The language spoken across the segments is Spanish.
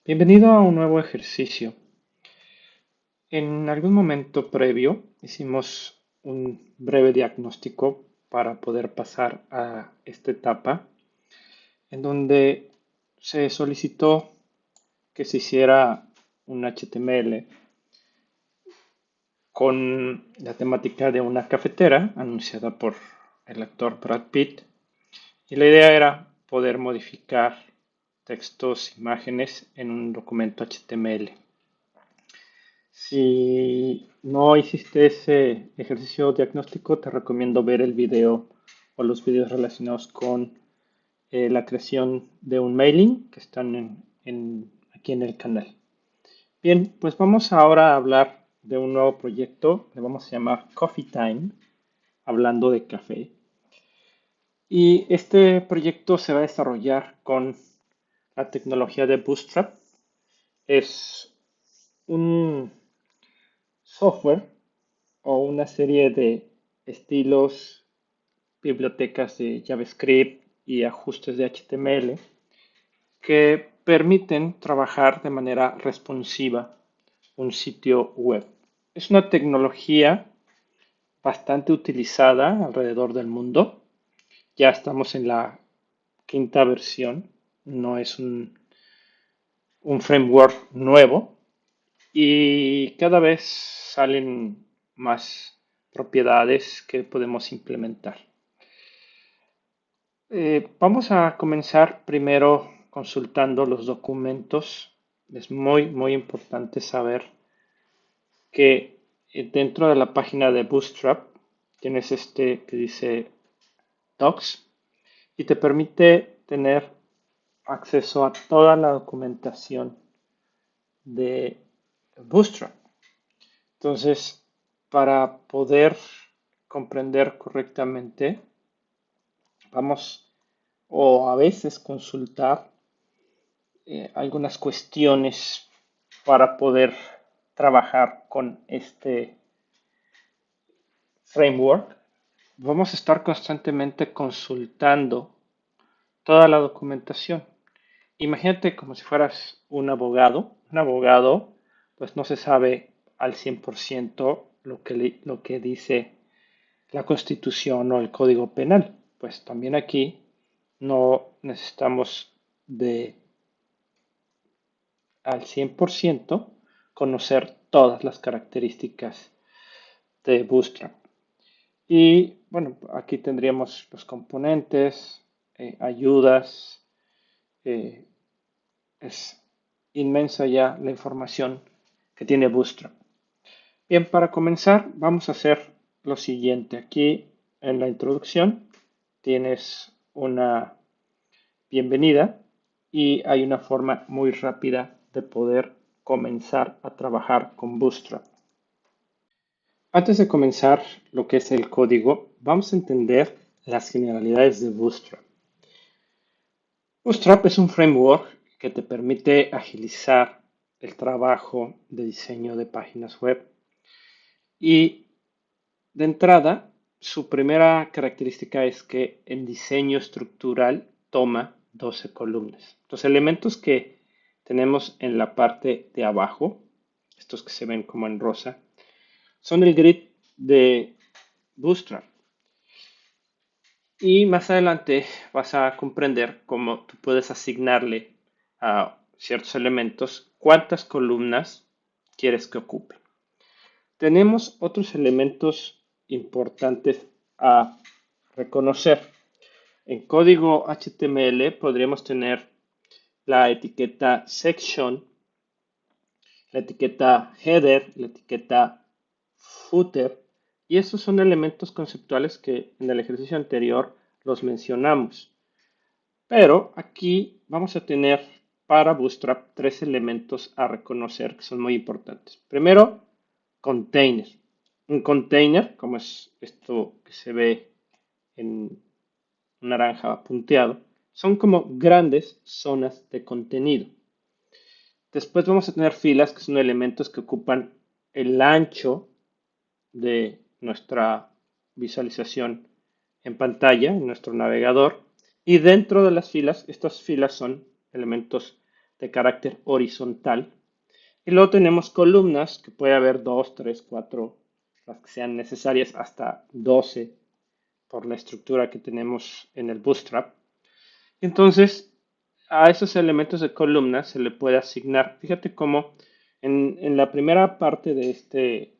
Bienvenido a un nuevo ejercicio. En algún momento previo hicimos un breve diagnóstico para poder pasar a esta etapa en donde se solicitó que se hiciera un HTML con la temática de una cafetera anunciada por el actor Brad Pitt, y la idea era poder modificar textos, imágenes en un documento HTML. Si no hiciste ese ejercicio diagnóstico, te recomiendo ver el video o los videos relacionados con la creación de un mailing que están aquí en el canal. Bien, pues vamos ahora a hablar de un nuevo proyecto que vamos a llamar Coffee Time, hablando de café. Y este proyecto se va a desarrollar con la tecnología de Bootstrap. Es un software o una serie de estilos, bibliotecas de JavaScript y ajustes de HTML que permiten trabajar de manera responsiva un sitio web. Es una tecnología bastante utilizada alrededor del mundo. Ya estamos en la quinta versión, no es un framework nuevo, y cada vez salen más propiedades que podemos implementar. Vamos a comenzar primero consultando los documentos. Es muy importante saber que dentro de la página de Bootstrap tienes este que dice Docs y te permite tener acceso a toda la documentación de Bootstrap. Entonces, para poder comprender correctamente, vamos o a veces consultar algunas cuestiones para poder trabajar con este framework. Vamos a estar constantemente consultando toda la documentación. Imagínate como si fueras un abogado. Un abogado, pues no se sabe al 100% lo que dice la Constitución o el Código Penal. Pues también aquí no necesitamos de al 100% conocer todas las características de Bootstrap. Y bueno, aquí tendríamos los componentes, ayudas. eh, es inmensa ya la información que tiene Bootstrap. Bien, para comenzar vamos a hacer lo siguiente. Aquí en la introducción tienes una bienvenida y hay una forma muy rápida de poder comenzar a trabajar con Bootstrap. Antes de comenzar lo que es el código, vamos a entender las generalidades de Bootstrap. Bootstrap es un framework que te permite agilizar el trabajo de diseño de páginas web, y de entrada su primera característica es que el diseño estructural toma 12 columnas. Los elementos que tenemos en la parte de abajo, estos que se ven como en rosa, son el grid de Bootstrap. Y más adelante vas a comprender cómo tú puedes asignarle a ciertos elementos cuántas columnas quieres que ocupen. Tenemos otros elementos importantes a reconocer. En código HTML podríamos tener la etiqueta section, la etiqueta header, la etiqueta footer, y esos son elementos conceptuales que en el ejercicio anterior los mencionamos. Pero aquí vamos a tener para Bootstrap tres elementos a reconocer que son muy importantes. Primero, container. Un container, como es esto que se ve en naranja punteado, son como grandes zonas de contenido. Después vamos a tener filas, que son elementos que ocupan el ancho de nuestra visualización en pantalla, en nuestro navegador. Y dentro de las filas, estas filas son elementos de carácter horizontal. Y luego tenemos columnas, que puede haber 2, 3, 4, las que sean necesarias, hasta 12 por la estructura que tenemos en el Bootstrap. Entonces, a esos elementos de columna se le puede asignar. Fíjate cómo en la primera parte de este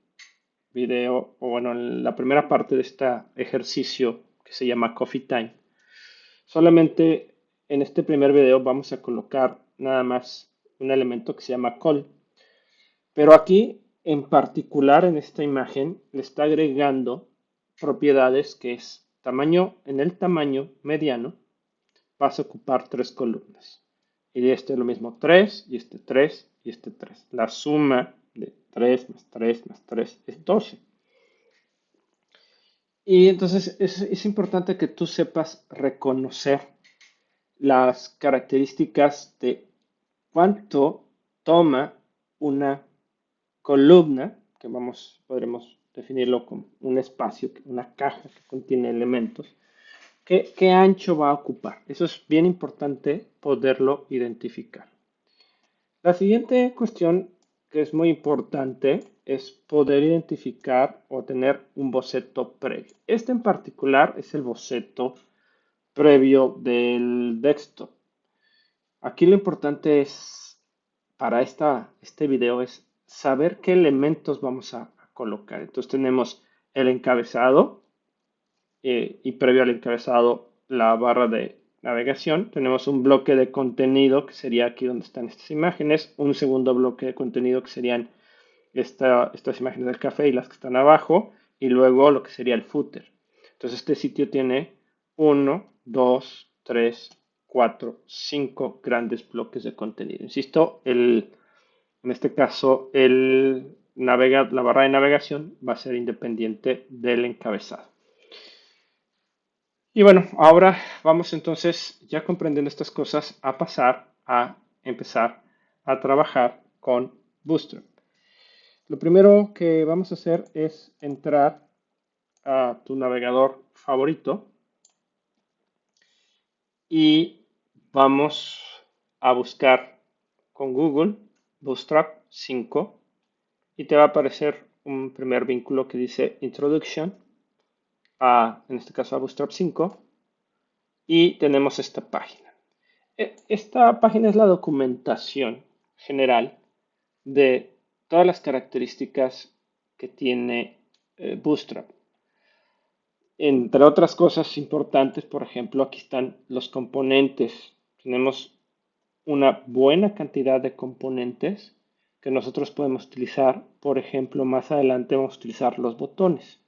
video, o bueno, en la primera parte de este ejercicio que se llama Coffee Time, solamente en este primer video vamos a colocar nada más un elemento que se llama call. Pero aquí, en particular en esta imagen, le está agregando propiedades que es tamaño, en el tamaño mediano vas a ocupar 3 columnas. Y este es lo mismo, 3, y este 3, y este 3. La suma de 3 más 3 más 3 es 12. Y entonces es importante que tú sepas reconocer las características de cuánto toma una columna, que podremos definirlo como un espacio, una caja que contiene elementos, ¿qué ancho va a ocupar? Eso es bien importante poderlo identificar. La siguiente cuestión que es muy importante es poder identificar o tener un boceto previo. Este en particular es el boceto previo del desktop. Aquí lo importante es, para este video, es saber qué elementos vamos a colocar. Entonces tenemos el encabezado y previo al encabezado la barra de navegación. Tenemos un bloque de contenido que sería aquí donde están estas imágenes. Un segundo bloque de contenido que serían estas imágenes del café y las que están abajo. Y luego lo que sería el footer. Entonces este sitio tiene 1, 2, 3, 4, 5 grandes bloques de contenido. Insisto, en este caso la barra de navegación va a ser independiente del encabezado. Y bueno, ahora vamos entonces, ya comprendiendo estas cosas, a pasar a empezar a trabajar con Bootstrap. Lo primero que vamos a hacer es entrar a tu navegador favorito y vamos a buscar con Google Bootstrap 5 y te va a aparecer un primer vínculo que dice Introduction en este caso a Bootstrap 5 y tenemos esta página. Esta página es la documentación general de todas las características que tiene Bootstrap. Entre otras cosas importantes, por ejemplo, aquí están los componentes. Tenemos una buena cantidad de componentes que nosotros podemos utilizar. Por ejemplo, más adelante vamos a utilizar los botones.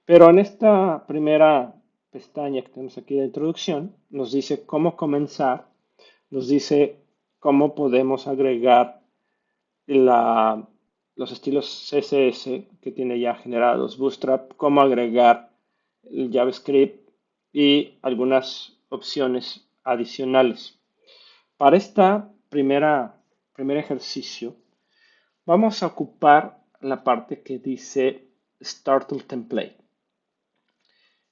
Pero en esta primera pestaña que tenemos aquí de introducción, nos dice cómo comenzar, nos dice cómo podemos agregar los estilos CSS que tiene ya generados Bootstrap, cómo agregar el JavaScript y algunas opciones adicionales. Para esta primer ejercicio, vamos a ocupar la parte que dice Startle Template.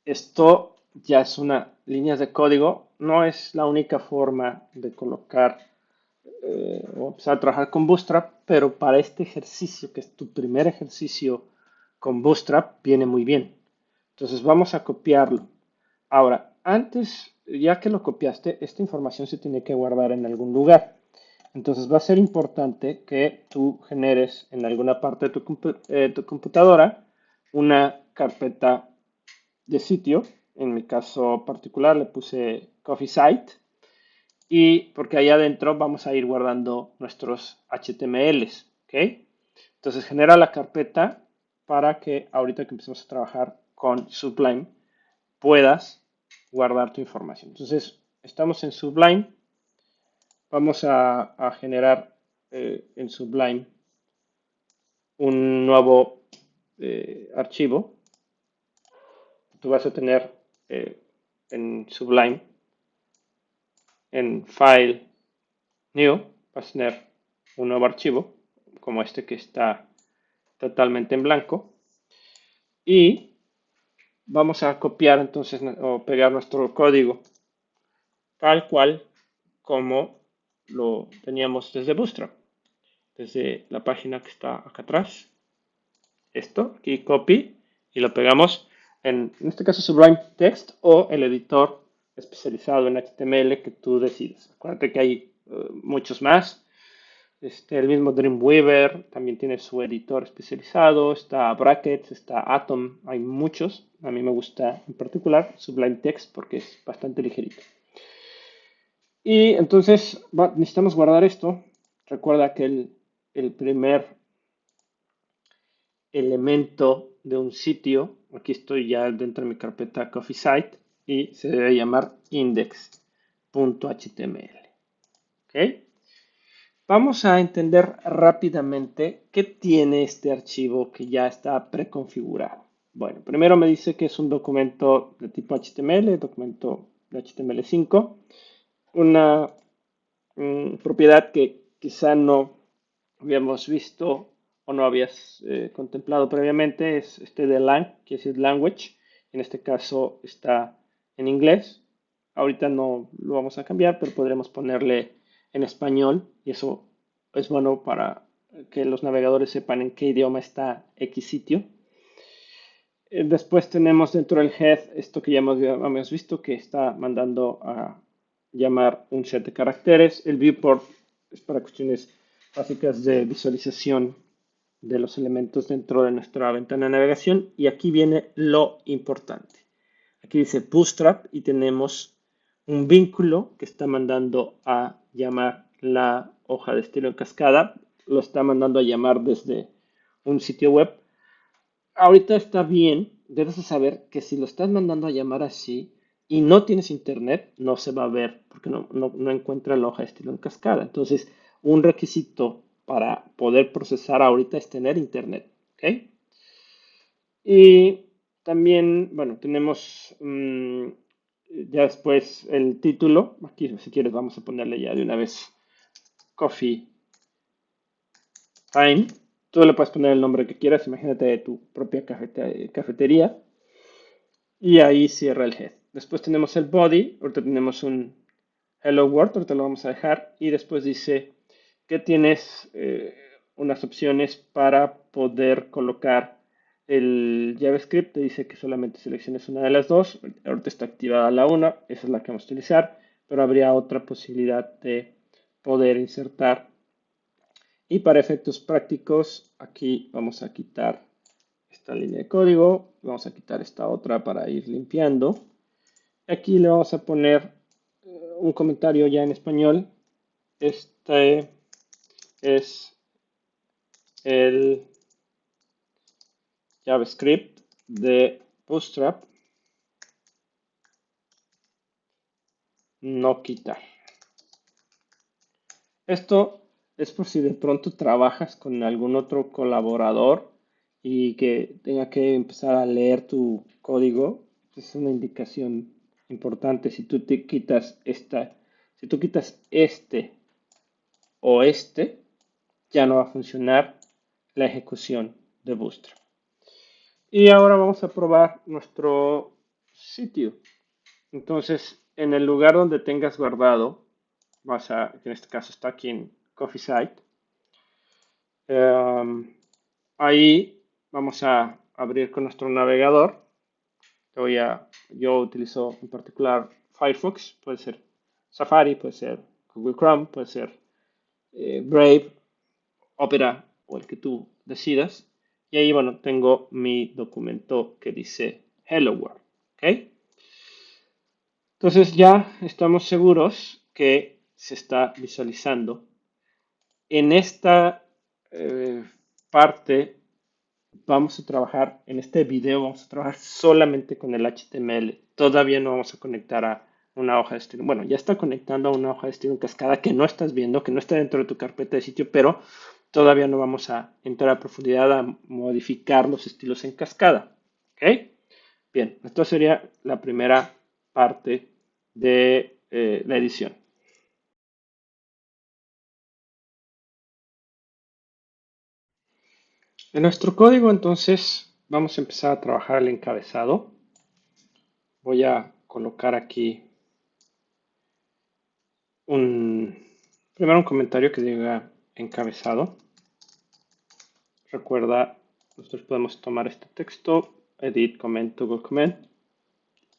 Esto ya es una línea de código, no es la única forma de colocar o empezar a trabajar con Bootstrap, pero para este ejercicio, que es tu primer ejercicio con Bootstrap, viene muy bien. Entonces vamos a copiarlo. Ahora, antes, ya que lo copiaste, esta información se tiene que guardar en algún lugar. Entonces va a ser importante que tú generes en alguna parte de tu computadora una carpeta de sitio. En mi caso particular le puse Coffee Site y porque ahí adentro vamos a ir guardando nuestros HTMLs, ¿ok? Entonces genera la carpeta para que ahorita que empecemos a trabajar con Sublime puedas guardar tu información. Entonces estamos en Sublime, vamos a generar en Sublime un nuevo archivo. Tú vas a tener en Sublime, en File, New, vas a tener un nuevo archivo, como este que está totalmente en blanco. Y vamos a copiar entonces o pegar nuestro código tal cual como lo teníamos desde Bootstrap, desde la página que está acá atrás. Esto, aquí copy, y lo pegamos en este caso Sublime Text o el editor especializado en HTML que tú decides. Acuérdate que hay muchos más. El mismo Dreamweaver también tiene su editor especializado, está Brackets, está Atom, hay muchos. A mí me gusta en particular Sublime Text porque es bastante ligerito. Y entonces necesitamos guardar esto. Recuerda que el primer elemento de un sitio, aquí estoy ya dentro de mi carpeta Coffee Site y se debe llamar index.html. ¿Ok? Vamos a entender rápidamente qué tiene este archivo que ya está preconfigurado. Bueno, primero me dice que es un documento de tipo HTML, documento de HTML5, una propiedad que quizá no habíamos visto o no habías contemplado previamente, es este de lang, que es language. En este caso está en inglés. Ahorita no lo vamos a cambiar, pero podremos ponerle en español y eso es bueno para que los navegadores sepan en qué idioma está X sitio. Después tenemos dentro del head esto que ya hemos visto que está mandando a llamar un set de caracteres. El viewport es para cuestiones básicas de visualización de los elementos dentro de nuestra ventana de navegación. Y aquí viene lo importante. Aquí dice Bootstrap y tenemos un vínculo que está mandando a llamar la hoja de estilo en cascada. Lo está mandando a llamar desde un sitio web. Ahorita está bien, debes de saber que si lo estás mandando a llamar así y no tienes internet, no se va a ver porque no encuentra la hoja de estilo en cascada. Entonces, un requisito para poder procesar ahorita es tener internet. ¿Ok? Y también, bueno, tenemos ya después el título. Aquí, si quieres, vamos a ponerle ya de una vez Coffee Time. Tú le puedes poner el nombre que quieras, imagínate de tu propia cafetería. Y ahí cierra el head. Después tenemos el body, ahorita tenemos un hello world, ahorita lo vamos a dejar. Y después dice que tienes unas opciones para poder colocar el JavaScript. Te dice que solamente selecciones una de las dos. Ahorita está activada la una, esa es la que vamos a utilizar. Pero habría otra posibilidad de poder insertar. Y para efectos prácticos, aquí vamos a quitar esta línea de código, vamos a quitar esta otra para ir limpiando. Aquí le vamos a poner un comentario ya en español. Este es el JavaScript de Bootstrap, no quitar. Esto es por si de pronto trabajas con algún otro colaborador y que tenga que empezar a leer tu código. Es una indicación importante. Si tú te quitas si tú quitas este o este, ya no va a funcionar la ejecución de Bootstrap. Y ahora vamos a probar nuestro sitio. Entonces, en el lugar donde tengas guardado, que en este caso está aquí en Coffee Site, ahí vamos a abrir con nuestro navegador. Yo utilizo en particular Firefox, puede ser Safari, puede ser Google Chrome, puede ser Brave, Opera o el que tú decidas. Y ahí, bueno, tengo mi documento que dice Hello World. ¿Ok? Entonces ya estamos seguros que se está visualizando. En esta parte vamos a trabajar, en este video vamos a trabajar solamente con el HTML. Todavía no vamos a conectar a una hoja de estilo. Bueno, ya está conectando a una hoja de estilo en cascada que no estás viendo, que no está dentro de tu carpeta de sitio, pero todavía no vamos a entrar a profundidad a modificar los estilos en cascada. ¿Ok? Bien, esto sería la primera parte de la edición. En nuestro código, entonces, vamos a empezar a trabajar el encabezado. Voy a colocar aquí un Primero un comentario que diga encabezado. Recuerda, nosotros podemos tomar este texto, edit, comment, toggle comment,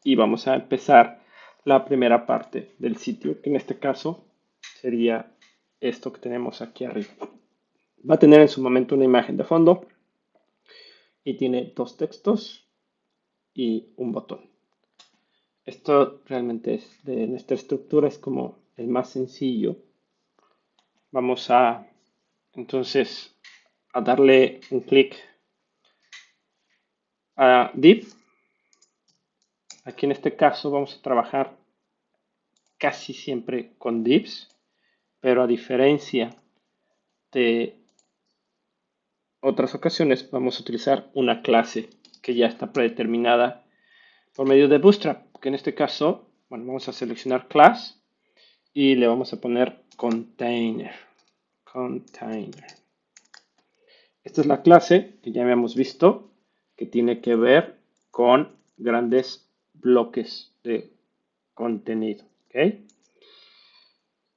y vamos a empezar la primera parte del sitio, que en este caso sería esto que tenemos aquí arriba. Va a tener en su momento una imagen de fondo y tiene dos textos y un botón. Esto realmente es de nuestra estructura, es como el más sencillo. Vamos a entonces a darle un clic a div. Aquí en este caso vamos a trabajar casi siempre con divs, pero a diferencia de otras ocasiones vamos a utilizar una clase que ya está predeterminada por medio de Bootstrap, que en este caso, bueno, vamos a seleccionar class y le vamos a poner container. Esta es la clase que ya habíamos visto, que tiene que ver con grandes bloques de contenido. ¿Okay?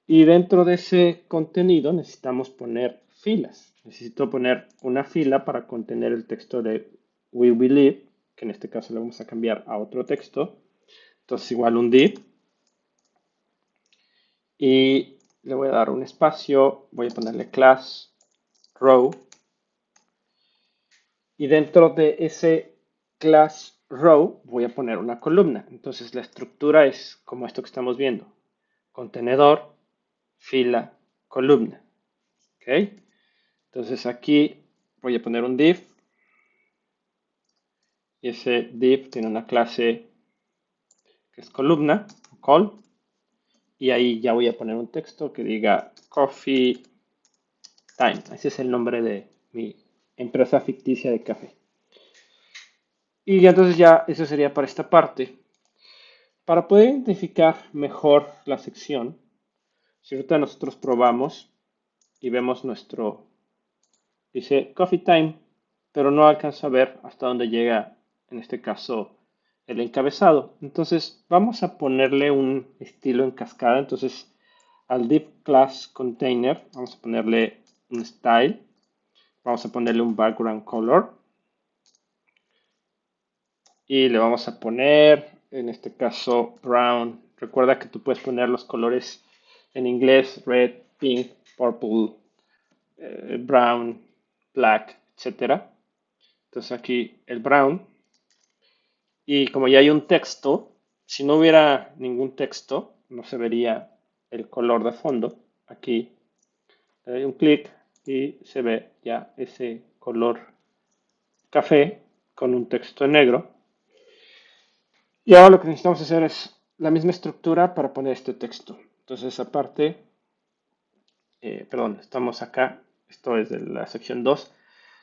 Y dentro de ese contenido necesitamos poner filas. Necesito poner una fila para contener el texto de We Believe, que en este caso le vamos a cambiar a otro texto. Entonces igual un div. Y le voy a dar un espacio. Voy a ponerle class row. Y dentro de ese class row voy a poner una columna. Entonces la estructura es como esto que estamos viendo. Contenedor, fila, columna. ¿Ok? Entonces aquí voy a poner un div y ese div tiene una clase que es columna, col, y ahí ya voy a poner un texto que diga coffee time. Ese es el nombre de mi empresa ficticia de café. Y ya entonces ya eso sería para esta parte. Para poder identificar mejor la sección, si ahorita nosotros probamos y vemos nuestro, dice coffee time, pero no alcanzo a ver hasta dónde llega, en este caso, el encabezado. Entonces vamos a ponerle un estilo en cascada. Entonces al div class container vamos a ponerle un style. Vamos a ponerle un background color. Y le vamos a poner, en este caso, brown. Recuerda que tú puedes poner los colores en inglés, red, pink, purple, brown, black, etcétera. Entonces aquí el brown. Y como ya hay un texto, si no hubiera ningún texto, no se vería el color de fondo. Aquí le doy un clic y se ve ya ese color café con un texto en negro. Y ahora lo que necesitamos hacer es la misma estructura para poner este texto. Entonces, aparte, perdón, estamos acá, esto es de la sección 2.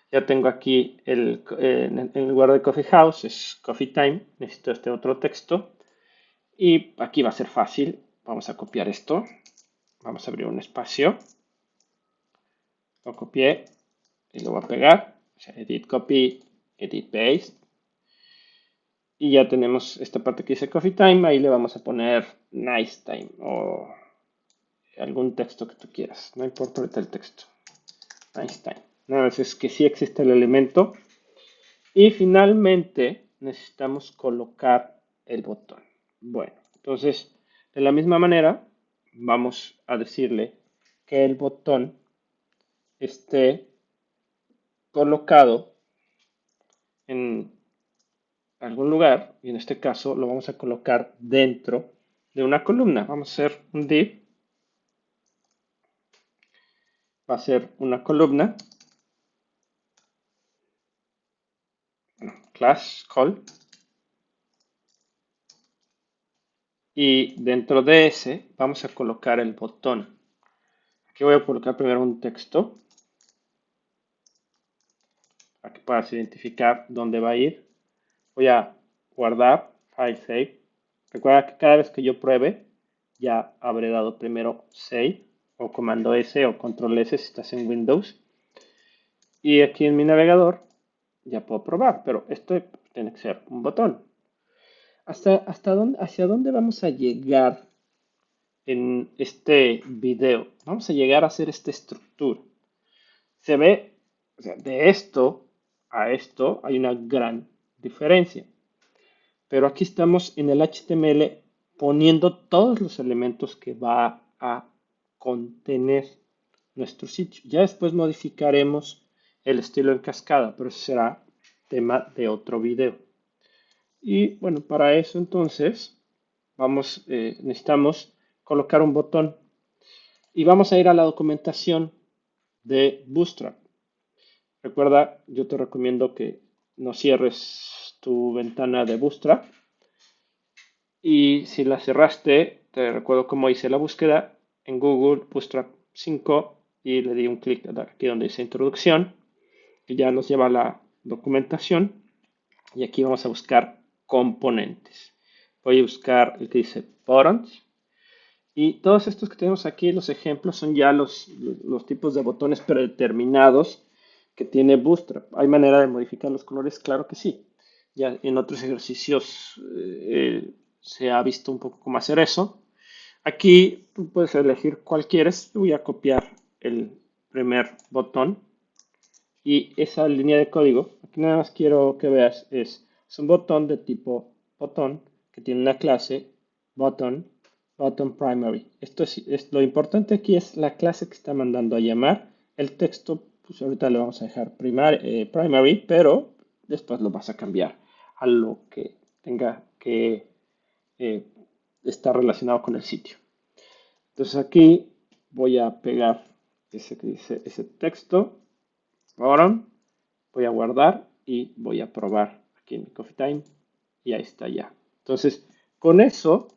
Ya tengo aquí en lugar de Coffee House, es Coffee Time. Necesito este otro texto. Y aquí va a ser fácil. Vamos a copiar esto. Vamos a abrir un espacio. Lo copié y lo voy a pegar. O sea, edit copy, edit paste. Y ya tenemos esta parte que dice Coffee Time. Ahí le vamos a poner Nice Time o algún texto que tú quieras. No importa ahorita el texto. Nice Time. Nada más es que sí existe el elemento. Y finalmente necesitamos colocar el botón. Bueno, entonces de la misma manera vamos a decirle que el botón esté colocado en algún lugar y en este caso lo vamos a colocar dentro de una columna. Vamos a hacer un div, va a ser una columna, class call, y dentro de ese vamos a colocar el botón. Aquí voy a colocar primero un texto para que puedas identificar dónde va a ir. Voy a guardar, file save. Recuerda que cada vez que yo pruebe, ya habré dado primero save o comando S o control S si estás en Windows. Y aquí en mi navegador ya puedo probar, pero esto tiene que ser un botón. ¿Hacia dónde vamos a llegar en este video. Vamos a llegar a hacer esta estructura. Se ve, o sea, de esto a esto hay una gran diferencia. Pero aquí estamos en el HTML poniendo todos los elementos que va a contener nuestro sitio. Ya después modificaremos el estilo en cascada, pero eso será tema de otro video. Y bueno, para eso entonces necesitamos colocar un botón y vamos a ir a la documentación de Bootstrap. Recuerda, yo te recomiendo que no cierres tu ventana de Bootstrap y si la cerraste, te recuerdo cómo hice la búsqueda en Google Bootstrap 5 y le di un clic aquí donde dice introducción y ya nos lleva a la documentación y aquí vamos a buscar componentes. Voy a buscar el que dice buttons y todos estos que tenemos aquí, los ejemplos, son ya los tipos de botones predeterminados que tiene Bootstrap. ¿Hay manera de modificar los colores? Claro que sí. Ya en otros ejercicios se ha visto un poco cómo hacer eso. Aquí tú puedes elegir cuál quieres. Voy a copiar el primer botón y esa línea de código, aquí nada más quiero que veas, es un botón de tipo botón que tiene una clase button primary. Esto es lo importante aquí es la clase que está mandando a llamar. El texto, pues ahorita le vamos a dejar primary, pero después lo vas a cambiar a lo que tenga que eh, estar relacionado con el sitio. Entonces aquí voy a pegar ese texto, bottom, voy a guardar y voy a probar aquí en mi Coffee Time y ahí está ya. Entonces, con eso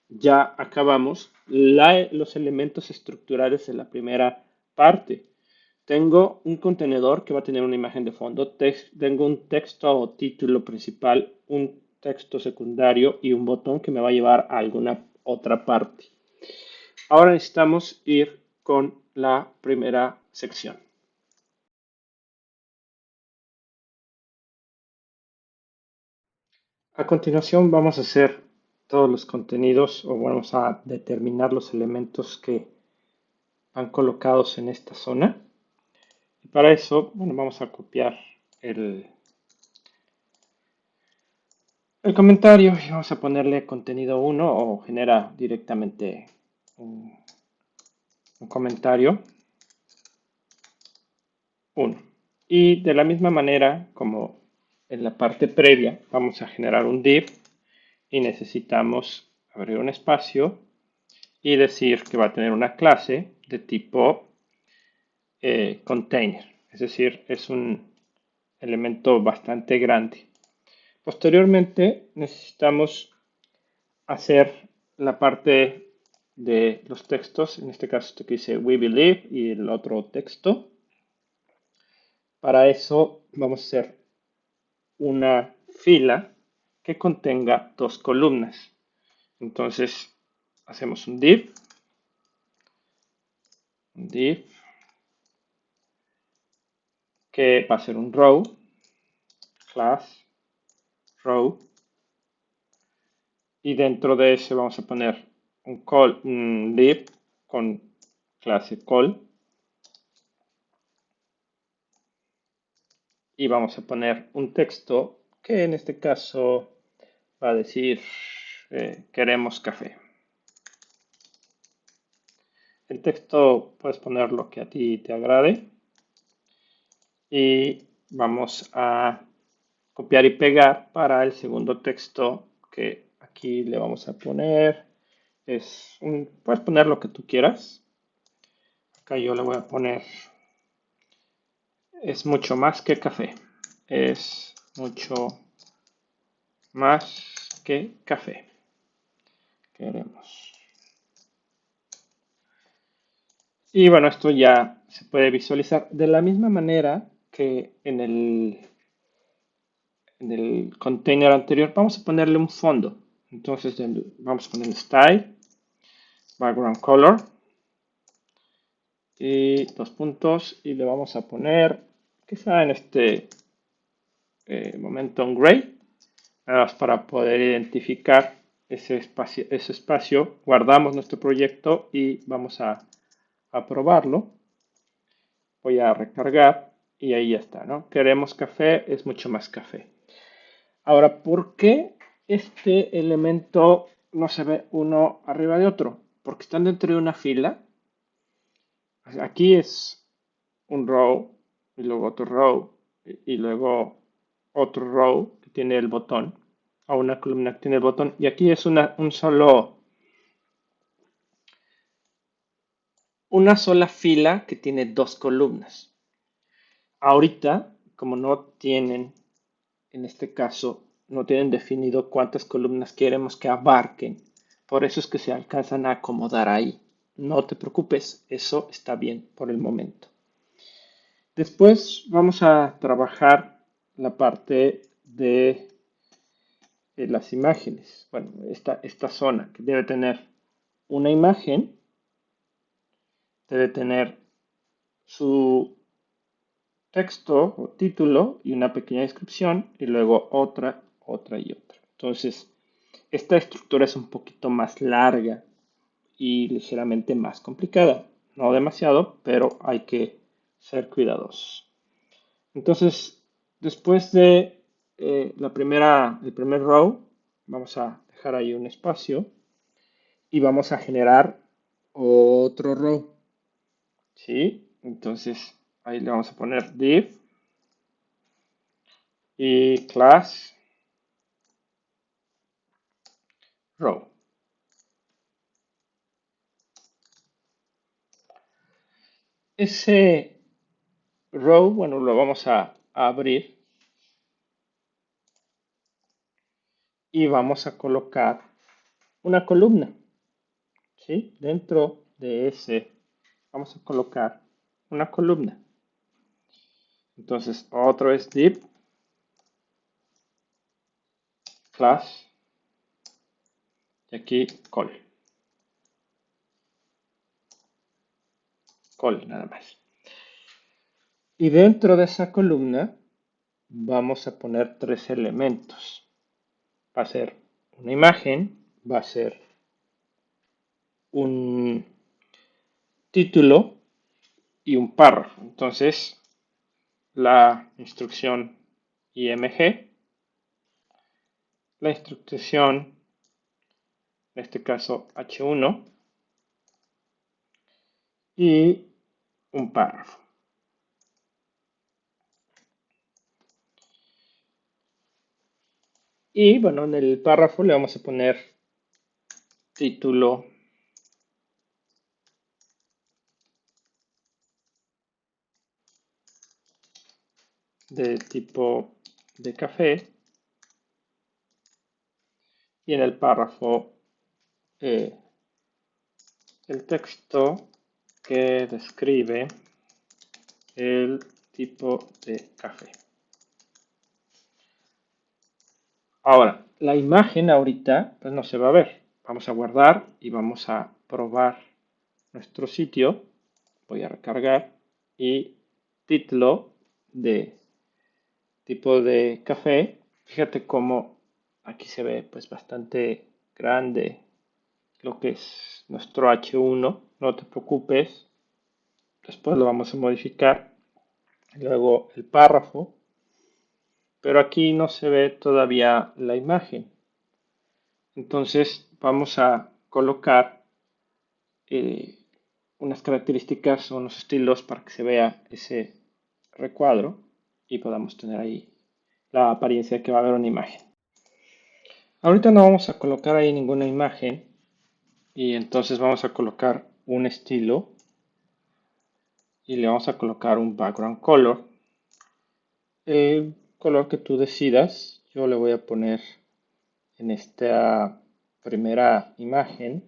ya acabamos los elementos estructurales de la primera parte. Tengo un contenedor que va a tener una imagen de fondo, tengo un texto o título principal, un texto secundario y un botón que me va a llevar a alguna otra parte. Ahora necesitamos ir con la primera sección. A continuación vamos a hacer todos los contenidos o vamos a determinar los elementos que van colocados en esta zona. Y para eso, bueno, vamos a copiar el comentario y vamos a ponerle contenido 1 o genera directamente un comentario 1. Y de la misma manera como en la parte previa, vamos a generar un div y necesitamos abrir un espacio y decir que va a tener una clase de tipo container, es decir, es un elemento bastante grande. Posteriormente necesitamos hacer la parte de los textos, en este caso esto que dice we believe y el otro texto. Para eso vamos a hacer una fila que contenga dos columnas. Entonces hacemos un div que va a ser un row, class, row, y dentro de ese vamos a poner un div con clase call, y vamos a poner un texto que en este caso va a decir queremos café. El texto puedes poner lo que a ti te agrade y vamos a copiar y pegar para el segundo texto que aquí le vamos a poner. Puedes poner lo que tú quieras. Acá yo le voy a poner es mucho más que café. Es mucho más que café. Queremos. Y bueno, esto ya se puede visualizar de la misma manera que en el container anterior. Vamos a ponerle un fondo. Entonces vamos a poner style, background color y dos puntos y le vamos a poner quizá en este momento un gray, nada más para poder identificar ese espacio, guardamos nuestro proyecto y vamos a probarlo. Voy a recargar y ahí ya está, ¿no? Queremos café, es mucho más café. Ahora, ¿por qué este elemento no se ve uno arriba de otro? Porque están dentro de una fila. Aquí es un row y luego otro row y luego otro row que tiene el botón o una columna que tiene el botón y aquí es una sola fila que tiene dos columnas. Ahorita, como no tienen, en este caso, no tienen definido cuántas columnas queremos que abarquen, por eso es que se alcanzan a acomodar ahí. No te preocupes, eso está bien por el momento. Después vamos a trabajar la parte de las imágenes. Bueno, esta zona que debe tener una imagen, debe tener su texto o título y una pequeña descripción y luego otra y otra. Entonces, esta estructura es un poquito más larga y ligeramente más complicada. No demasiado, pero hay que ser cuidadosos. Entonces, después de el primer row, vamos a dejar ahí un espacio y vamos a generar otro row. ¿Sí? Entonces, ahí le vamos a poner div y class row. Ese row, bueno, lo vamos a abrir y vamos a colocar una columna. ¿Sí? Dentro de ese vamos a colocar una columna. Entonces, otro es div class y aquí call nada más. Y dentro de esa columna vamos a poner tres elementos. Va a ser una imagen, va a ser un título y un párrafo. Entonces, la instrucción img, la instrucción, en este caso h1, y un párrafo. Y bueno, en el párrafo le vamos a poner título de tipo de café y en el párrafo el texto que describe el tipo de café. Ahora, la imagen ahorita pues no se va a ver. Vamos a guardar y vamos a probar nuestro sitio. Voy a recargar y título de tipo de café. Fíjate cómo aquí se ve pues bastante grande lo que es nuestro H1. No te preocupes, después lo vamos a modificar. Luego el párrafo, pero aquí no se ve todavía la imagen. Entonces vamos a colocar eh, unas características o unos estilos para que se vea ese recuadro y podamos tener ahí la apariencia de que va a haber una imagen. Ahorita no vamos a colocar ahí ninguna imagen y entonces vamos a colocar un estilo y le vamos a colocar un background color. El color que tú decidas, yo le voy a poner en esta primera imagen,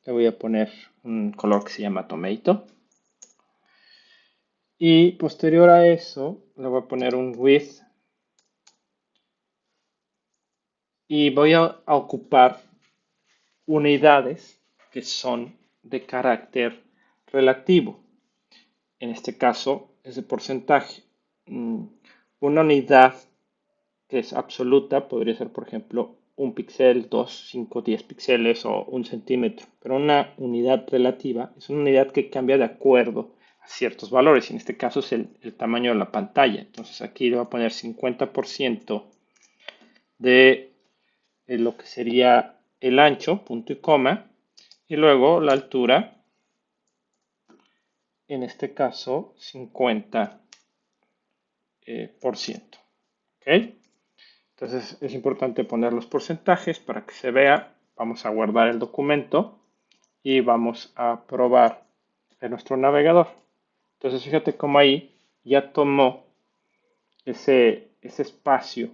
le voy a poner un color que se llama Tomato. Y posterior a eso, le voy a poner un width y voy a ocupar unidades que son de carácter relativo. En este caso es de porcentaje. Una unidad que es absoluta podría ser, por ejemplo, un píxel, 2, 5, 10 píxeles o un centímetro. Pero una unidad relativa es una unidad que cambia de acuerdo a ciertos valores. Y en este caso es el tamaño de la pantalla. Entonces aquí le voy a poner 50% de lo que sería el ancho, punto y coma. Y luego la altura, en este caso 50%. ¿Ok? Entonces es importante poner los porcentajes para que se vea. Vamos a guardar el documento y vamos a probar en nuestro navegador. Entonces fíjate cómo ahí ya tomó ese espacio.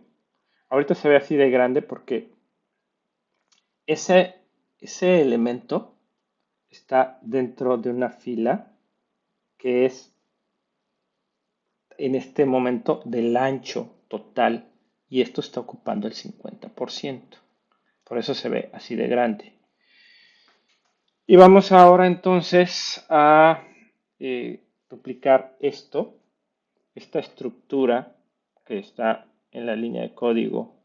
Ahorita se ve así de grande porque ese, ese elemento está dentro de una fila que es en este momento del ancho total y esto está ocupando el 50%. Por eso se ve así de grande. Y vamos ahora entonces a duplicar esta estructura que está en la línea de código.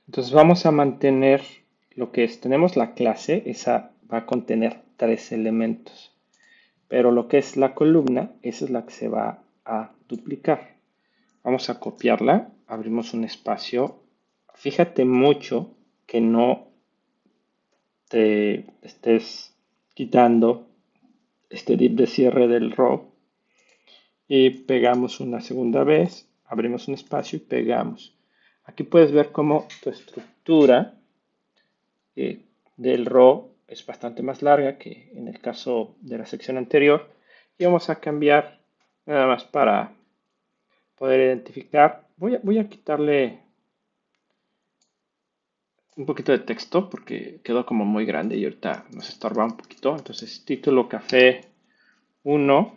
Entonces vamos a mantener lo que es, tenemos la clase, esa va a contener 3 elementos, pero lo que es la columna, esa es la que se va a duplicar. Vamos a copiarla, abrimos un espacio. Fíjate mucho que no te estés quitando este div de cierre del row y pegamos una segunda vez, abrimos un espacio y pegamos. Aquí puedes ver cómo tu estructura del row es bastante más larga que en el caso de la sección anterior y vamos a cambiar nada más para poder identificar. Voy a quitarle un poquito de texto porque quedó como muy grande y ahorita nos estorba un poquito. Entonces, título café 1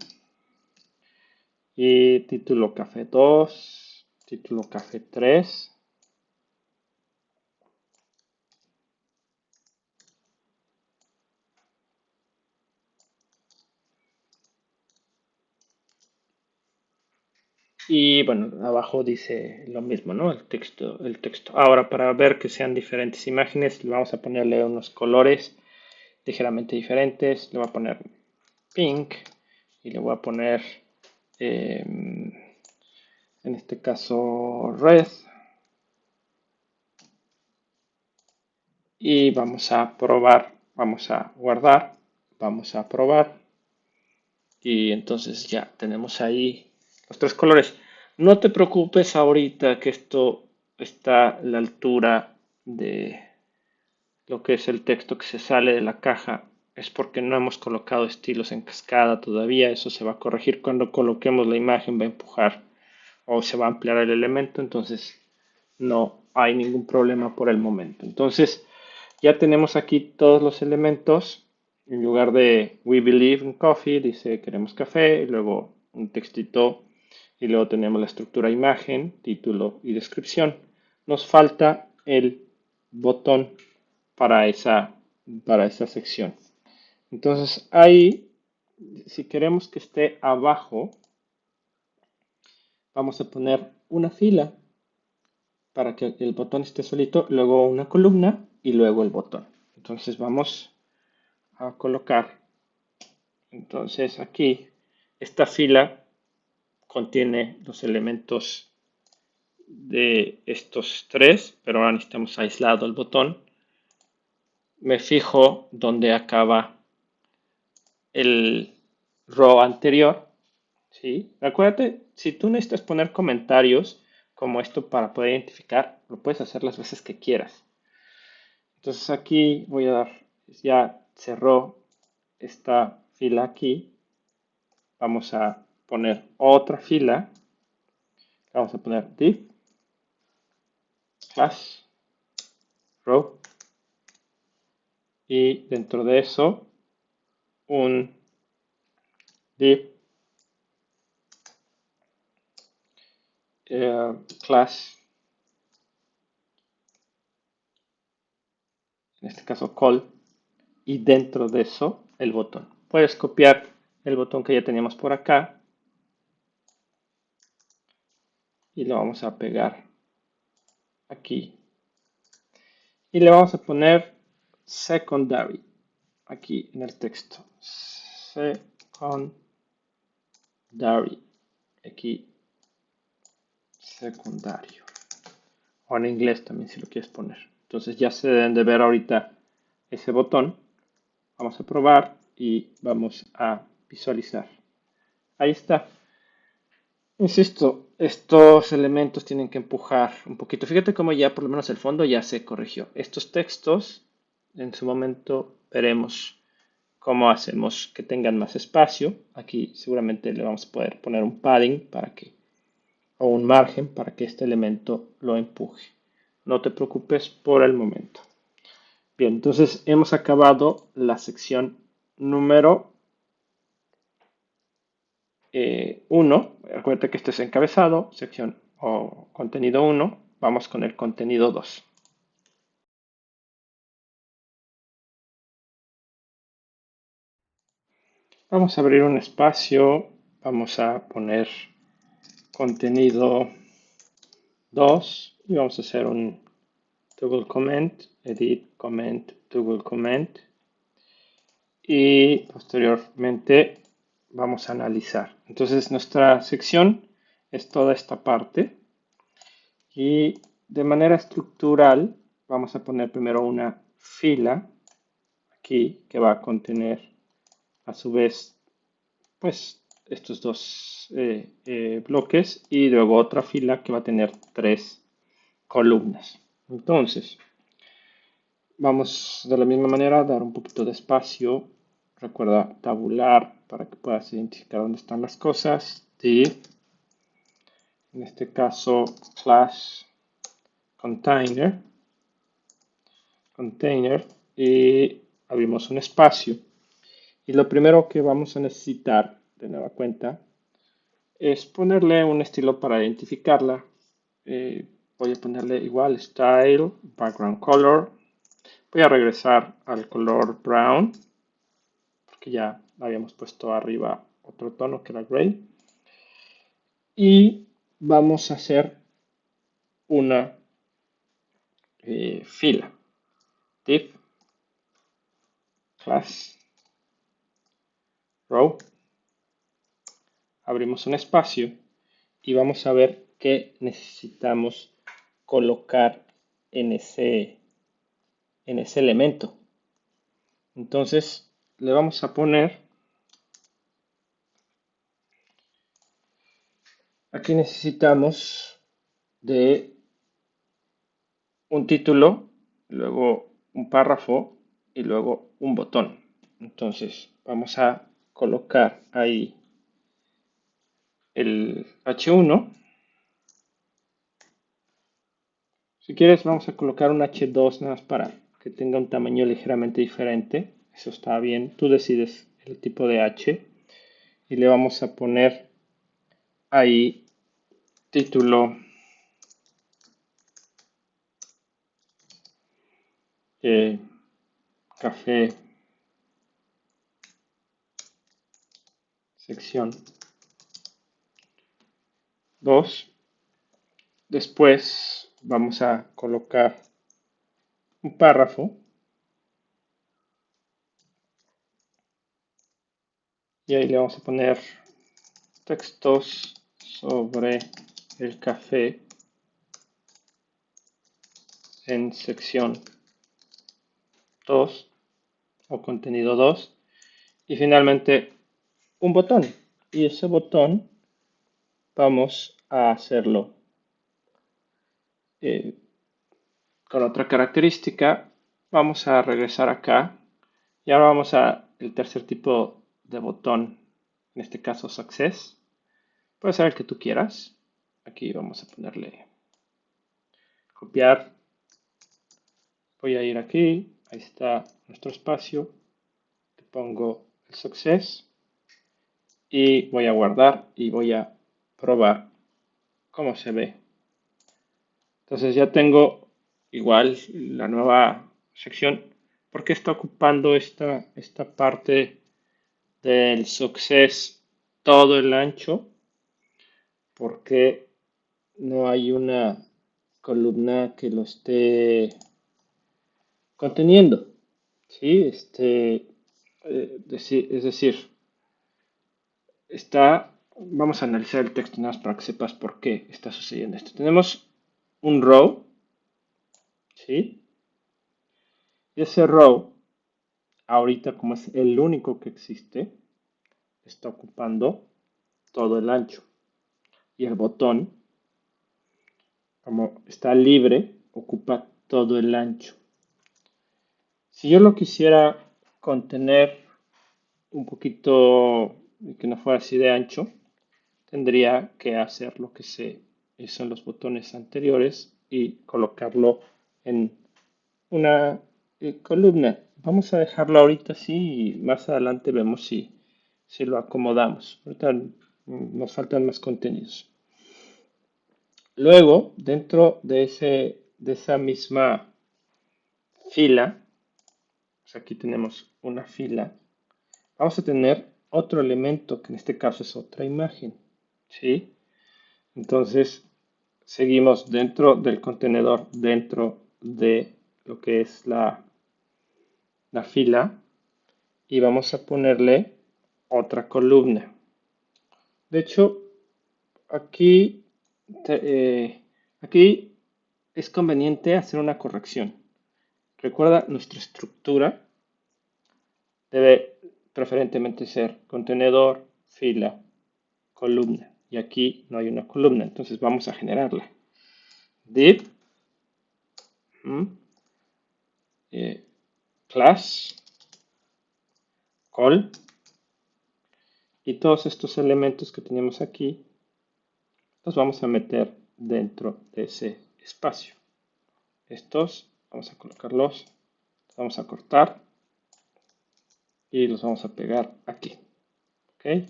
y título café 2, título café 3. Y bueno, abajo dice lo mismo, ¿no? El texto, el texto. Ahora, para ver que sean diferentes imágenes, le vamos a ponerle unos colores ligeramente diferentes. Le voy a poner pink y le voy a poner, en este caso, red. Y vamos a probar, vamos a guardar, vamos a probar. Y entonces ya tenemos ahí los 3 colores. No te preocupes ahorita que esto está a la altura de lo que es el texto que se sale de la caja. Es porque no hemos colocado estilos en cascada todavía. Eso se va a corregir cuando coloquemos la imagen, va a empujar o se va a ampliar el elemento. Entonces no hay ningún problema por el momento. Entonces ya tenemos aquí todos los elementos. En lugar de We Believe in Coffee, dice queremos café, y luego un textito, y luego tenemos la estructura imagen, título y descripción. Nos falta el botón para para esa sección. Entonces ahí, si queremos que esté abajo, vamos a poner una fila para que el botón esté solito, luego una columna y luego el botón. Entonces vamos a colocar, entonces aquí, esta fila contiene los elementos de estos 3, pero ahora necesitamos aislado el botón. Me fijo donde acaba el row anterior, ¿sí? Acuérdate, si tú necesitas poner comentarios como esto para poder identificar, lo puedes hacer las veces que quieras. Entonces aquí voy a dar, ya cerró esta fila aquí. Vamos a poner otra fila. Vamos a poner div, class, row. Y dentro de eso, un div class, en este caso call, y dentro de eso el botón. Puedes copiar el botón que ya teníamos por acá y lo vamos a pegar aquí y le vamos a poner secondary aquí en el texto. Secondary, aquí secundario, o en inglés también si lo quieres poner. Entonces ya se deben de ver ahorita ese botón. Vamos a probar y vamos a visualizar. Ahí está. Insisto, estos elementos tienen que empujar un poquito. Fíjate cómo ya por lo menos el fondo ya se corrigió. Estos textos, en su momento veremos cómo hacemos que tengan más espacio. Aquí seguramente le vamos a poder poner un padding o un margen para que este elemento lo empuje. No te preocupes por el momento. Bien, entonces hemos acabado la sección número 1. Recuerda que este es encabezado, sección o contenido 1. Vamos con el contenido 2. Vamos a abrir un espacio. Vamos a poner contenido 2 y vamos a hacer un toggle comment, edit comment, toggle comment. Y posteriormente vamos a analizar. Entonces nuestra sección es toda esta parte y de manera estructural vamos a poner primero una fila aquí que va a contener a su vez pues estos dos bloques y luego otra fila que va a tener 3 columnas. Entonces vamos de la misma manera a dar un poquito de espacio. Recuerda tabular para que puedas identificar dónde están las cosas. Y en este caso, class container y abrimos un espacio. Y lo primero que vamos a necesitar, de nueva cuenta, es ponerle un estilo para identificarla. Voy a ponerle igual style, background color. Voy a regresar al color brown, porque ya habíamos puesto arriba otro tono que era gray. Y vamos a hacer una fila. Div, class, row. Abrimos un espacio y vamos a ver qué necesitamos colocar en ese elemento. Entonces le vamos a poner, aquí necesitamos de un título, luego un párrafo y luego un botón. Entonces vamos a colocar ahí el H1. Si quieres vamos a colocar un H2 nada más para que tenga un tamaño ligeramente diferente. Eso está bien. Tú decides el tipo de H. Y le vamos a poner ahí título café sección 2. Después vamos a colocar un párrafo y ahí le vamos a poner textos sobre el café en sección 2 o contenido 2 y finalmente un botón y ese botón vamos a hacerlo eh, con otra característica. Vamos a regresar acá y ahora vamos a el tercer tipo de botón, en este caso Success. Puede ser el que tú quieras. Aquí vamos a ponerle copiar. Voy a ir aquí. Ahí está nuestro espacio. Le pongo el Success. Y voy a guardar y voy a probar cómo se ve. Entonces ya tengo igual la nueva sección. ¿Por qué está ocupando esta parte del Success todo el ancho? Porque no hay una columna que lo esté conteniendo, ¿sí? Es decir, vamos a analizar el texto nada más para que sepas por qué está sucediendo esto. Tenemos un row, ¿sí? Y ese row, ahorita como es el único que existe, está ocupando todo el ancho. Y el botón, como está libre, ocupa todo el ancho. Si yo lo quisiera contener un poquito, que no fuera así de ancho, tendría que hacer lo que se hizo en los botones anteriores y colocarlo en una columna. Vamos a dejarlo ahorita así y más adelante vemos si lo acomodamos. Ahorita nos faltan más contenidos. Luego, dentro de esa misma fila, pues aquí tenemos una fila, vamos a tener otro elemento que en este caso es otra imagen, ¿sí? Entonces, seguimos dentro del contenedor, dentro de lo que es la fila, y vamos a ponerle otra columna. De hecho, aquí, aquí es conveniente hacer una corrección. Recuerda, nuestra estructura debe preferentemente ser contenedor, fila, columna. Y aquí no hay una columna, entonces vamos a generarla. Div class call y todos estos elementos que tenemos aquí los vamos a meter dentro de ese espacio. Estos vamos a colocarlos, los vamos a cortar y los vamos a pegar aquí. ¿Ok?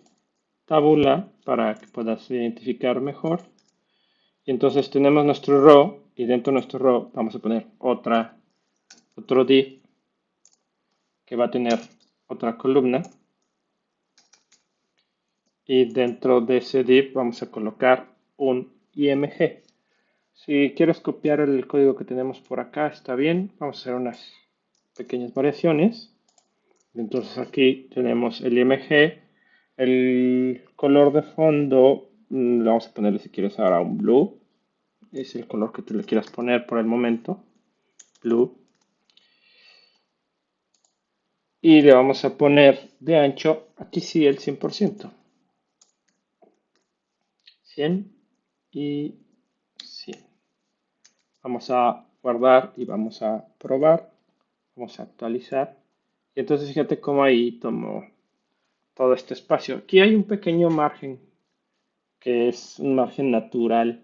Tabula para que puedas identificar mejor. Y entonces tenemos nuestro row y dentro de nuestro row vamos a poner otro div que va a tener otra columna. Y dentro de ese div vamos a colocar un img. Si quieres copiar el código que tenemos por acá, está bien. Vamos a hacer unas pequeñas variaciones. Entonces aquí tenemos el img. El color de fondo, le vamos a ponerle si quieres ahora un blue. Es el color que tú le quieras poner por el momento. Blue. Y le vamos a poner de ancho, aquí sí el 100%. 100 y 100. Vamos a guardar y vamos a probar. Vamos a actualizar. Y entonces fíjate cómo ahí tomo todo este espacio. Aquí hay un pequeño margen que es un margen natural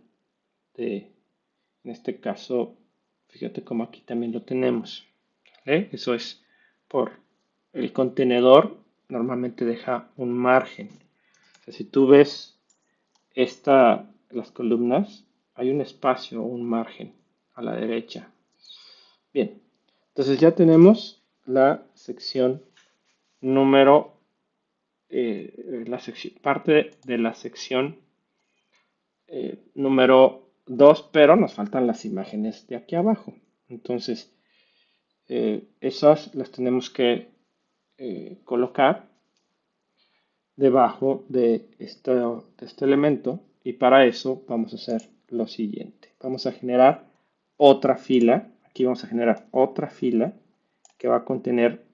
en este caso, fíjate cómo aquí también lo tenemos. ¿Vale? Eso es por el contenedor normalmente deja un margen. O sea, si tú ves las columnas, hay un espacio, un margen a la derecha. Bien, entonces ya tenemos la sección número, parte de la sección número 2, pero nos faltan las imágenes de aquí abajo. Entonces, esas las tenemos que colocar debajo de este elemento y para eso vamos a hacer lo siguiente. Vamos a generar otra fila. Aquí vamos a generar otra fila que va a contener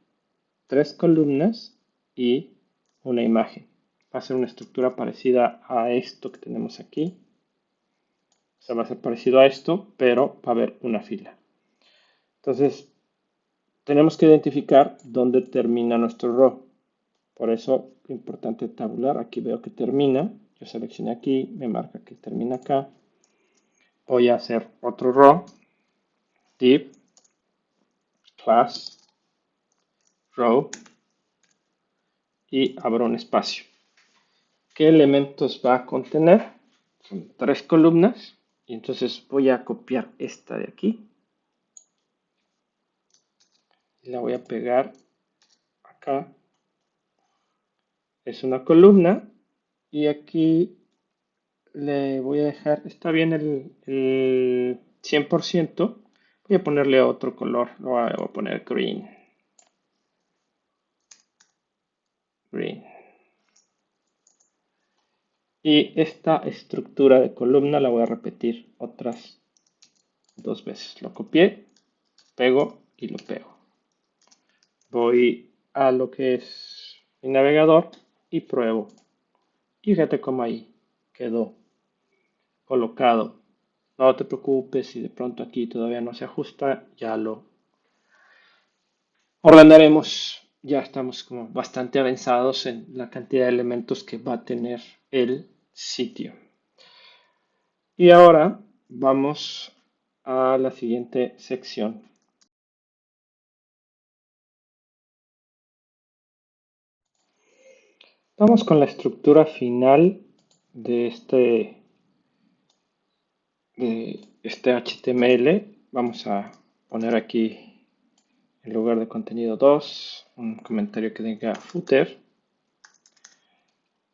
3 columnas y una imagen. Va a ser una estructura parecida a esto que tenemos aquí. O sea, va a ser parecido a esto, pero va a haber una fila. Entonces, tenemos que identificar dónde termina nuestro row. Por eso, importante tabular. Aquí veo que termina. Yo seleccioné aquí, me marca que termina acá. Voy a hacer otro row. Div, class, row. Y abro un espacio. ¿Qué elementos va a contener? Son 3 columnas. Y entonces voy a copiar esta de aquí. Y la voy a pegar acá. Es una columna. Y aquí le voy a dejar, está bien el 100%, Voy a ponerle otro color, lo voy a poner green. Green. Y esta estructura de columna la voy a repetir otras 2 veces. Lo copié, pego y lo pego. Voy a lo que es mi navegador y pruebo. Y fíjate cómo ahí quedó colocado. No te preocupes si de pronto aquí todavía no se ajusta, ya lo ordenaremos. Ya estamos como bastante avanzados en la cantidad de elementos que va a tener el sitio. Y ahora vamos a la siguiente sección. Vamos con la estructura final de este HTML. Vamos a poner aquí, en lugar de contenido 2, un comentario que diga footer.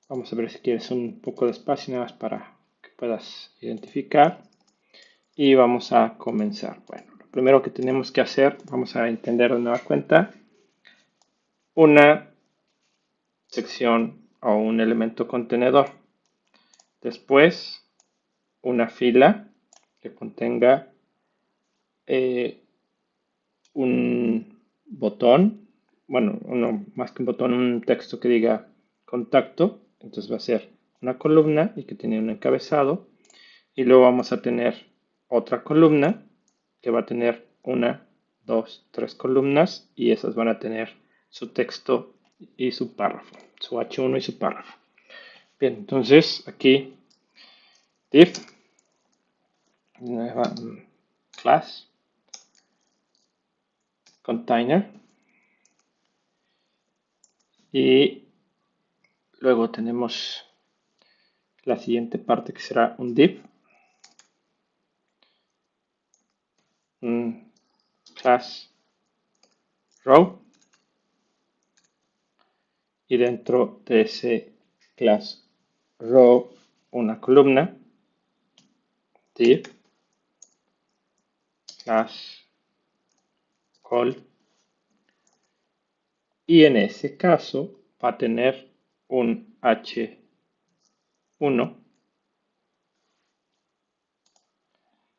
Vamos a ver si quieres un poco de espacio nada más para que puedas identificar. Y vamos a comenzar. Bueno, lo primero que tenemos que hacer, vamos a entender de nueva cuenta, una sección o un elemento contenedor. Después, una fila que contenga un botón, bueno, más que un botón, un texto que diga contacto. Entonces va a ser una columna y que tiene un encabezado. Y luego vamos a tener otra columna que va a tener una, dos, tres columnas y esas van a tener su texto y su párrafo, su H1 y su párrafo. Bien, entonces aquí div class container y luego tenemos la siguiente parte que será un div, un class row y dentro de ese class row una columna div class call y en ese caso va a tener un H1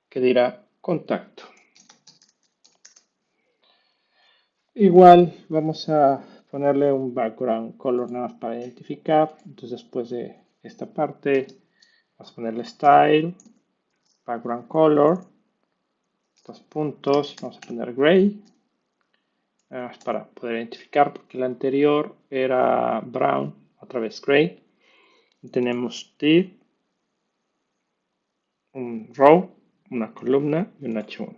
que dirá contacto. Igual vamos a ponerle un background color nada más para identificar. Entonces después de esta parte vamos a ponerle style, background color, 2 puntos, vamos a poner gray, nada más para poder identificar porque el anterior era brown, otra vez gray. Y tenemos div, un row, una columna y un H1.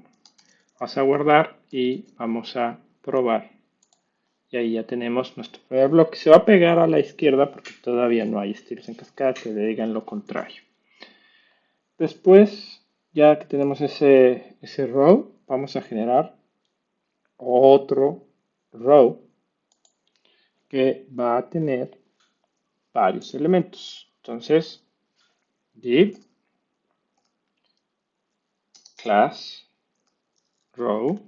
Vamos a guardar y vamos a probar. Y ahí ya tenemos nuestro primer bloque. Se va a pegar a la izquierda porque todavía no hay estilos en cascada que le digan lo contrario. Después, ya que tenemos ese row, vamos a generar otro row que va a tener varios elementos. Entonces, div class row,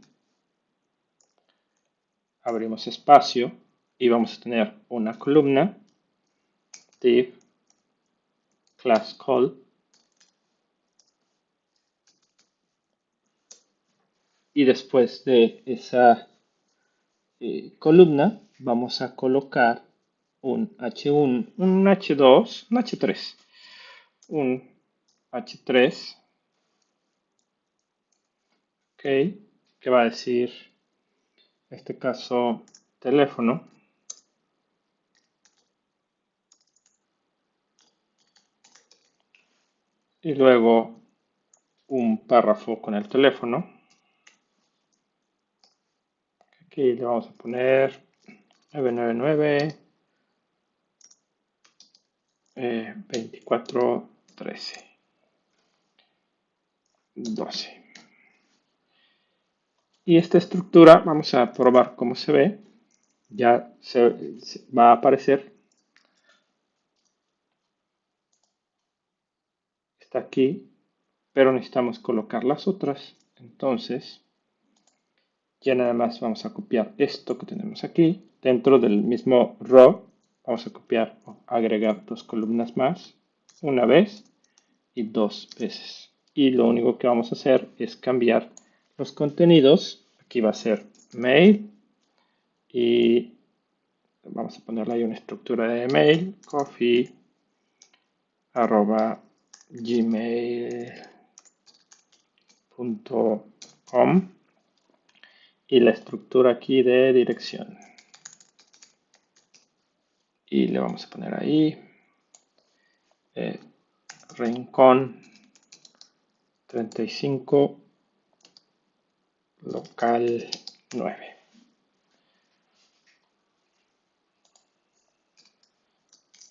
abrimos espacio y vamos a tener una columna div class call y después de esa columna vamos a colocar un H1, un H2, un H3, un H3, ok, que va a decir, en este caso, teléfono. Y luego un párrafo con el teléfono. Aquí le vamos a poner 999 24 13 12. Y esta estructura vamos a probar cómo se ve. Ya se va a aparecer. Está aquí, pero necesitamos colocar las otras. Entonces, Ya nada más vamos a copiar esto que tenemos aquí. Dentro del mismo row vamos a copiar o agregar dos columnas más, una vez y dos veces. Y lo único que vamos a hacer es cambiar los contenidos. Aquí va a ser mail y vamos a ponerle ahí una estructura de mail, coffee@gmail.com y la estructura aquí de dirección. Y le vamos a poner ahí Rincón 35, local 9.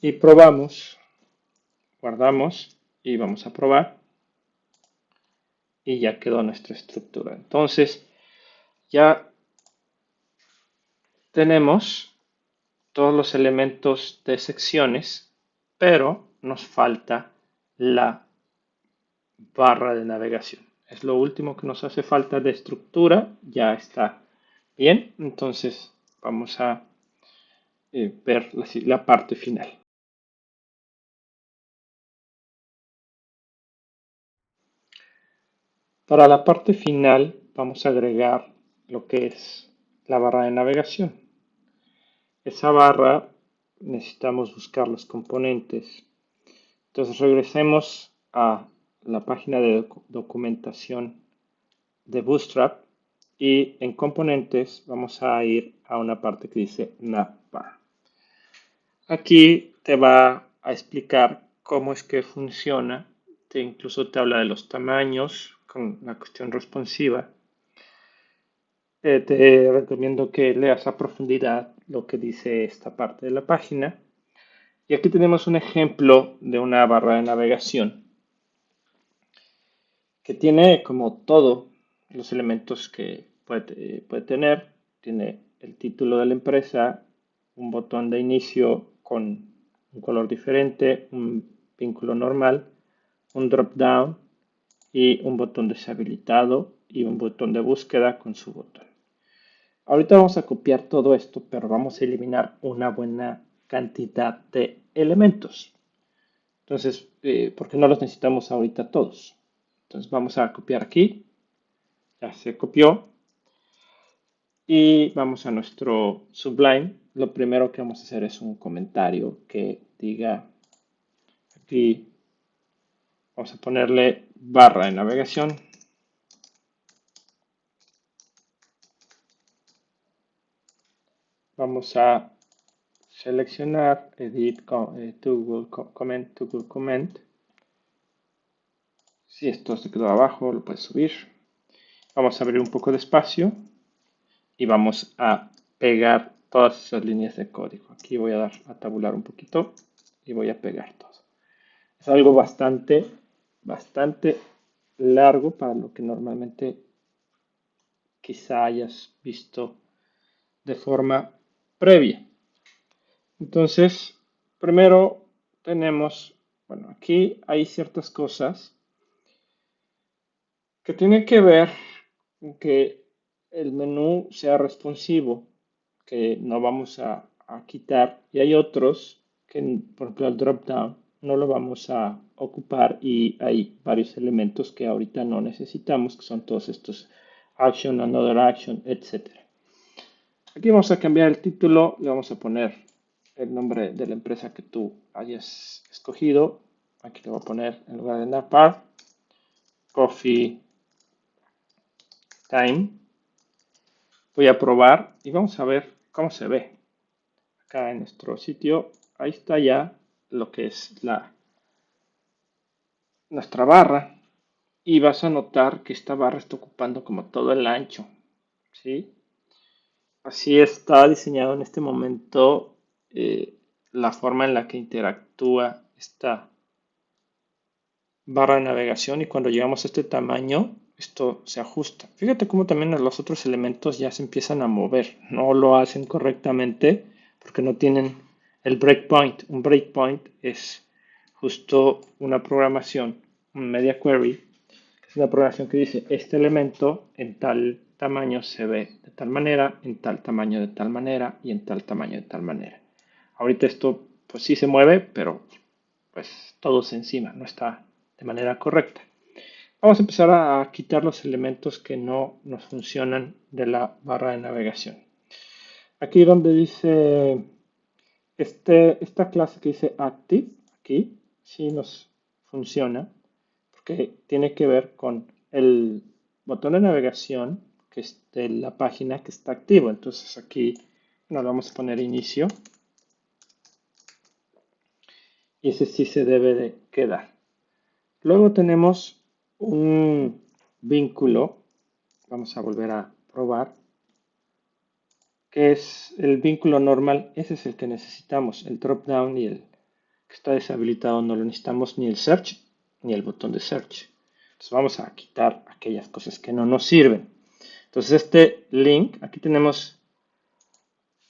Y probamos, guardamos y vamos a probar. Y ya quedó nuestra estructura. Entonces, ya tenemos todos los elementos de secciones, pero nos falta la barra de navegación. Es lo último que nos hace falta de estructura. Ya está bien. Entonces, vamos a ver la parte final. Para la parte final vamos a agregar lo que es la barra de navegación. Esa barra necesitamos buscar los componentes. Entonces regresemos a la página de documentación de Bootstrap y en componentes vamos a ir a una parte que dice navbar. Aquí te va a explicar cómo es que funciona. Incluso te habla de los tamaños con la cuestión responsiva. Te recomiendo que leas a profundidad lo que dice esta parte de la página. Y aquí tenemos un ejemplo de una barra de navegación que tiene como todo los elementos que puede tener. Tiene el título de la empresa, un botón de inicio con un color diferente, un vínculo normal, un drop down y un botón deshabilitado y un botón de búsqueda con su botón. Ahorita vamos a copiar todo esto, pero vamos a eliminar una buena cantidad de elementos. Entonces, porque no los necesitamos ahorita todos. Entonces vamos a copiar aquí. Ya se copió. Y vamos a nuestro Sublime. Lo primero que vamos a hacer es un comentario que diga aquí. Vamos a ponerle barra de navegación. Vamos a seleccionar Edit Toggle Comment. Si esto se quedó abajo, lo puedes subir. Vamos a abrir un poco de espacio y vamos a pegar todas esas líneas de código. Aquí voy a dar a tabular un poquito y voy a pegar todo. Es algo bastante largo para lo que normalmente quizá hayas visto de forma previa. Entonces, primero tenemos, bueno, aquí hay ciertas cosas que tienen que ver con que el menú sea responsivo, que no vamos a quitar, y hay otros que, por ejemplo, el drop down no lo vamos a ocupar y hay varios elementos que ahorita no necesitamos, que son todos estos action, another action, etc. Aquí vamos a cambiar el título, le vamos a poner el nombre de la empresa que tú hayas escogido. Aquí le voy a poner en lugar de navbar, Coffee Time. Voy a probar y vamos a ver cómo se ve. Acá en nuestro sitio, ahí está ya lo que es nuestra barra. Y vas a notar que esta barra está ocupando como todo el ancho. ¿Sí? Así está diseñado en este momento la forma en la que interactúa esta barra de navegación y cuando llegamos a este tamaño esto se ajusta. Fíjate cómo también los otros elementos ya se empiezan a mover. No lo hacen correctamente porque no tienen el breakpoint. Un breakpoint es justo una programación, un media query, que es una programación que dice este elemento en tal tamaño se ve de tal manera, en tal tamaño de tal manera y en tal tamaño de tal manera. Ahorita esto pues sí se mueve, pero pues todos encima, no está de manera correcta. Vamos a empezar a quitar los elementos que no nos funcionan de la barra de navegación. Aquí donde dice esta clase que dice active, aquí sí nos funciona porque tiene que ver con el botón de navegación que es de la página que está activo. Entonces aquí nos vamos a poner inicio y ese sí se debe de quedar. Luego tenemos un vínculo, vamos a volver a probar, que es el vínculo normal. Ese es el que necesitamos. El drop down y el que está deshabilitado no lo necesitamos, ni el search ni el botón de search. Entonces vamos a quitar aquellas cosas que no nos sirven. Entonces este link, aquí tenemos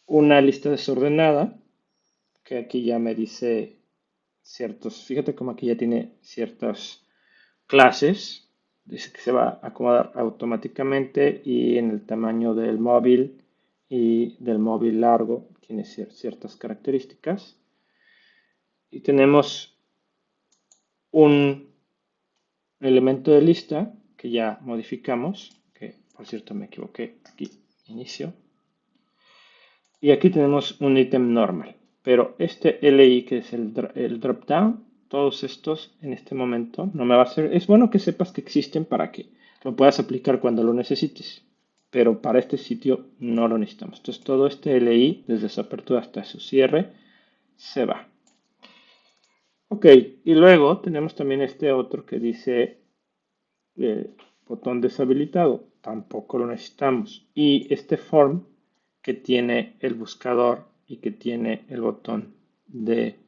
una lista desordenada, que aquí ya me dice ciertos, fíjate cómo aquí ya tiene ciertas clases, dice que se va a acomodar automáticamente y en el tamaño del móvil y del móvil largo tiene ciertas características. Y tenemos un elemento de lista que ya modificamos, que por cierto me equivoqué aquí, inicio. Y aquí tenemos un ítem normal, pero este LI que es el drop down, todos estos en este momento no me va a hacer. Es bueno que sepas que existen para que lo puedas aplicar cuando lo necesites, pero para este sitio no lo necesitamos. Entonces todo este LI desde su apertura hasta su cierre se va. Ok, y luego tenemos también este otro que dice botón deshabilitado, tampoco lo necesitamos. Y este form que tiene el buscador y que tiene el botón de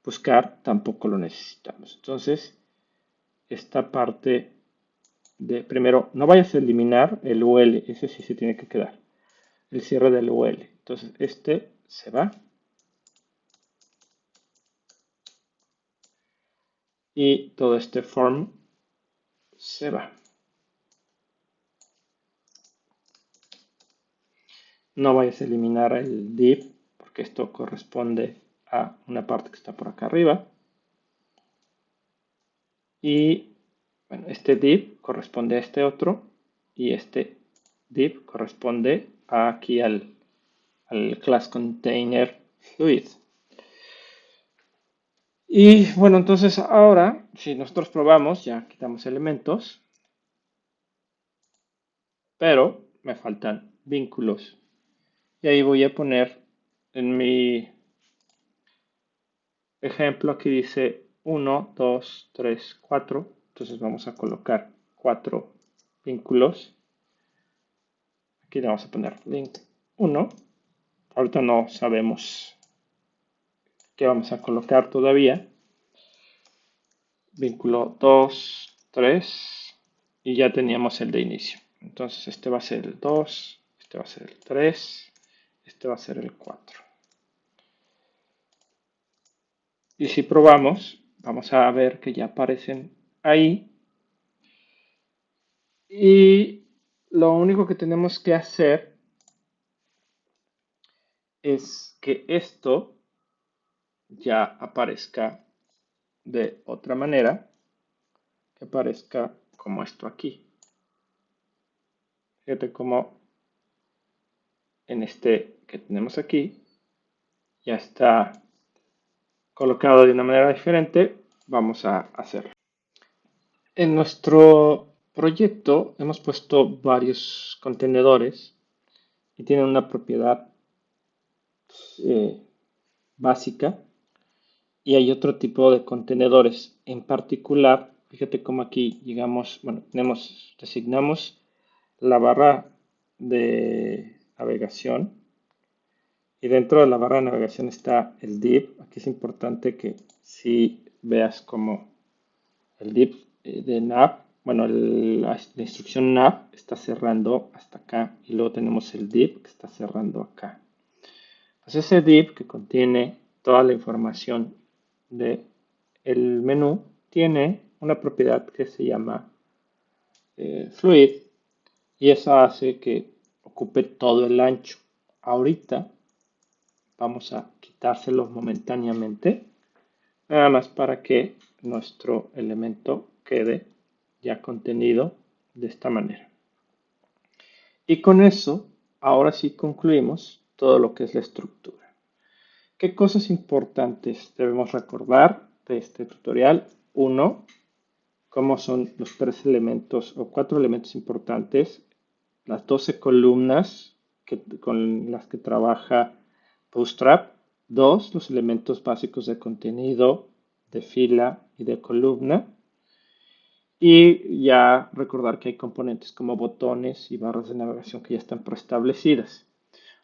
buscar, tampoco lo necesitamos. Entonces, esta parte de, primero, no vayas a eliminar el UL, ese sí se tiene que quedar, el cierre del UL. Entonces, este se va. Y todo este form se va. No vayas a eliminar el div, porque esto corresponde a una parte que está por acá arriba. Y bueno, este div corresponde a este otro y este div corresponde aquí al class container fluid. Y bueno, entonces ahora, si nosotros probamos, ya quitamos elementos, pero me faltan vínculos. Y ahí voy a poner en mi ejemplo, aquí dice 1, 2, 3, 4. Entonces vamos a colocar 4 vínculos. Aquí le vamos a poner link 1. Ahorita no sabemos qué vamos a colocar todavía. Vínculo 2, 3. Y ya teníamos el de inicio. Entonces este va a ser el 2, este va a ser el 3, este va a ser el 4. Y si probamos, vamos a ver que ya aparecen ahí. Y lo único que tenemos que hacer es que esto ya aparezca de otra manera, que aparezca como esto aquí. Fíjate cómo en este que tenemos aquí ya está colocado de una manera diferente. Vamos a hacerlo. En nuestro proyecto hemos puesto varios contenedores y tienen una propiedad básica y hay otro tipo de contenedores. En particular, fíjate cómo aquí llegamos, bueno, designamos la barra de navegación y dentro de la barra de navegación está el div. Aquí es importante que si veas como el div de nav, bueno, la instrucción nav está cerrando hasta acá y luego tenemos el div que está cerrando acá. Pues ese div que contiene toda la información del menú tiene una propiedad que se llama fluid y eso hace que ocupe todo el ancho. Ahorita vamos a quitárselos momentáneamente, nada más para que nuestro elemento quede ya contenido de esta manera. Y con eso, ahora sí concluimos todo lo que es la estructura. ¿Qué cosas importantes debemos recordar de este tutorial? Uno, cómo son los 3 elementos o 4 elementos importantes, las 12 columnas con las que trabaja Bootstrap. Dos, los elementos básicos de contenido, de fila y de columna. Y ya recordar que hay componentes como botones y barras de navegación que ya están preestablecidas.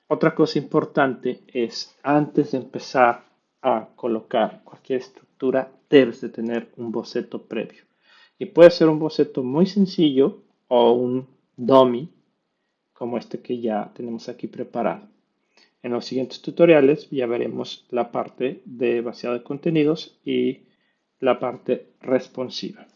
Otra cosa importante es, antes de empezar a colocar cualquier estructura, debes de tener un boceto previo. Y puede ser un boceto muy sencillo o un dummy, como este que ya tenemos aquí preparado. En los siguientes tutoriales ya veremos la parte de vaciado de contenidos y la parte responsiva.